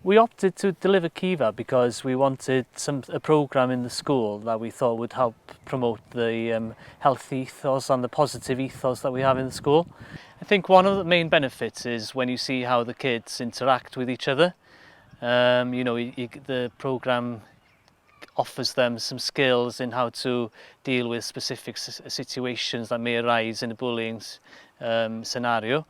We opted to deliver KiVa because we wanted a programme in the school that we thought would help promote the health ethos and the positive ethos that we have in the school. I think one of the main benefits is when you see how the kids interact with each other. You know, the programme offers them some skills in how to deal with specific situations that may arise in a bullying scenario,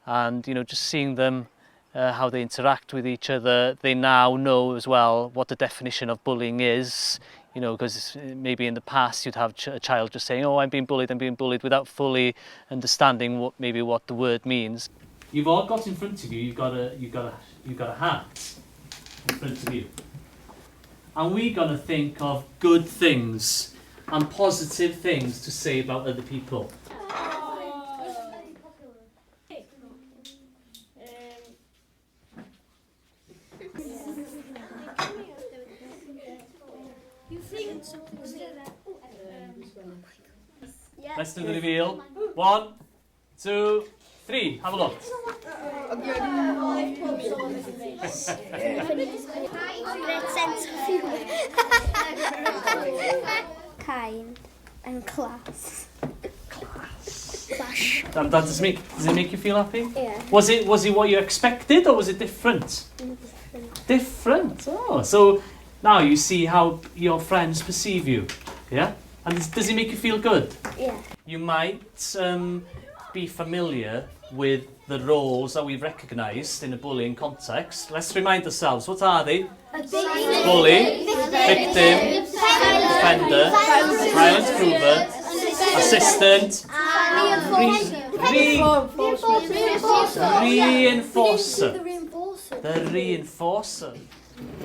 and you know, just seeing them how they interact with each other. They now know as well what the definition of bullying is, you know, because maybe in the past you'd have a child just saying, oh, I'm being bullied, without fully understanding what the word means. You've all got in front of you, you've got a hat in front of you. And we're going to think of good things and positive things to say about other people. Let's do the reveal. 1, 2, 3. Have a look. Kind and class. That does it make you feel happy? Yeah. Was it what you expected, or was it different? Different. Oh, so now you see how your friends perceive you. Yeah. And does it make you feel good? Yeah. You might be familiar with the roles that we've recognised in a bullying context. Let's remind ourselves, what are they? Bully, victim, defender, violence prover, assistant, reinforcer. The reinforcer.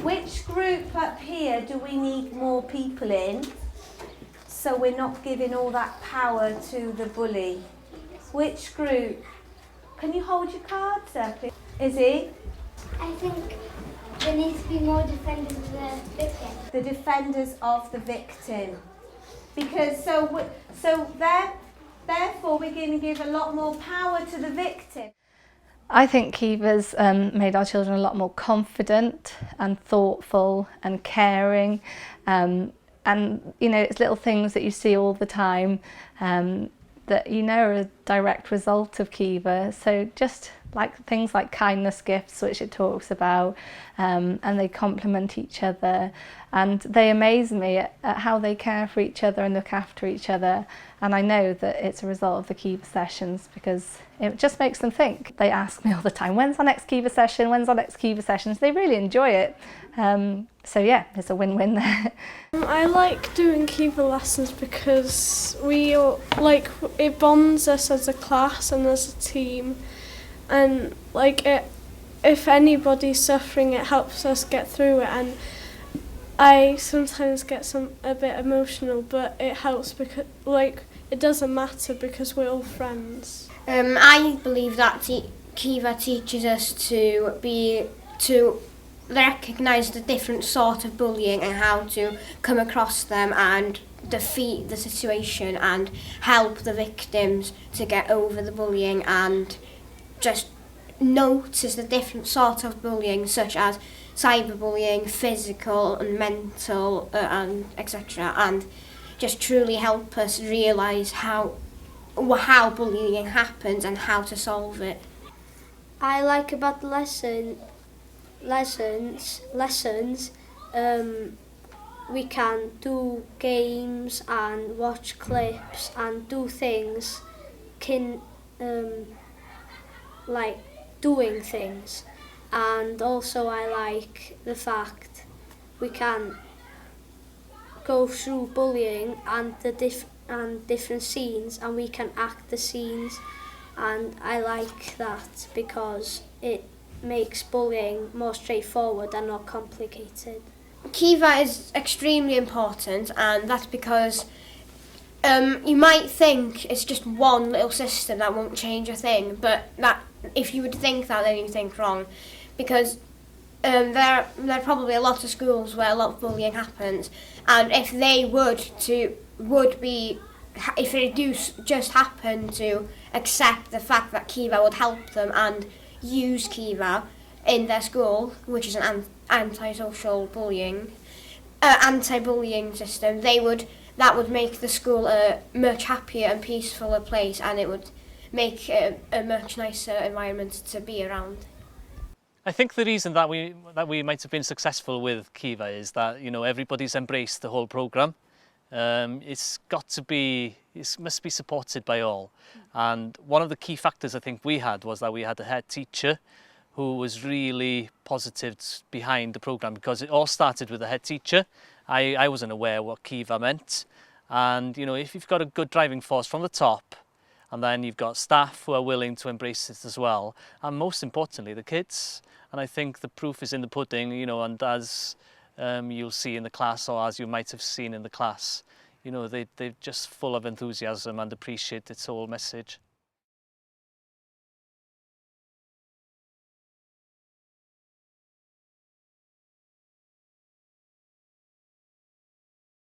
Which group up here do we need more people in, so we're not giving all that power to the bully? Which group? Can you hold your cards up? Izzy? I think there needs to be more defenders of the victim. The defenders of the victim. Because therefore we're going to give a lot more power to the victim. I think KiVa's made our children a lot more confident and thoughtful and caring, and you know, it's little things that you see all the time that you know are a direct result of KiVa. So just like things like kindness gifts, which it talks about, and they complement each other, and they amaze me at how they care for each other and look after each other. And I know that it's a result of the KiVa sessions, because it just makes them think. They ask me all the time, when's our next KiVa session? When's our next KiVa session? So they really enjoy it. So yeah, it's a win-win there. I like doing KiVa lessons because it bonds us as a class and as a team, and if anybody's suffering, it helps us get through it. And I sometimes get a bit emotional, but it helps because it doesn't matter because we're all friends. I believe that KiVa teaches us to recognise the different sort of bullying and how to come across them and defeat the situation and help the victims to get over the bullying, and just notice the different sort of bullying, such as cyberbullying, physical and mental, and etc. And just truly help us realise how bullying happens and how to solve it. I like about the lessons, we can do games and watch clips and do things, like doing things. And also I like the fact we can go through bullying and different scenes, and we can act the scenes, and I like that because it makes bullying more straightforward and not complicated. KiVa is extremely important, and that's because you might think it's just one little system that won't change a thing, but if you would think that, then you think wrong, because there are probably a lot of schools where a lot of bullying happens, and if they if they do just happen to accept the fact that KiVa would help them and use KiVa in their school, which is an anti-social bullying, anti-bullying system, that would make the school a much happier and peacefuler place, and it would make a much nicer environment to be around. I think the reason that we might have been successful with KiVa is that, you know, everybody's embraced the whole programme. It must be supported by all. And one of the key factors I think we had was that we had a head teacher who was really positive behind the programme, because it all started with the head teacher. I wasn't aware what KiVa meant. And, you know, if you've got a good driving force from the top, and then you've got staff who are willing to embrace it as well, and most importantly, the kids. And I think the proof is in the pudding, you know, and as you'll see in the class, or as you might have seen in the class, you know, they're just full of enthusiasm and appreciate its whole message.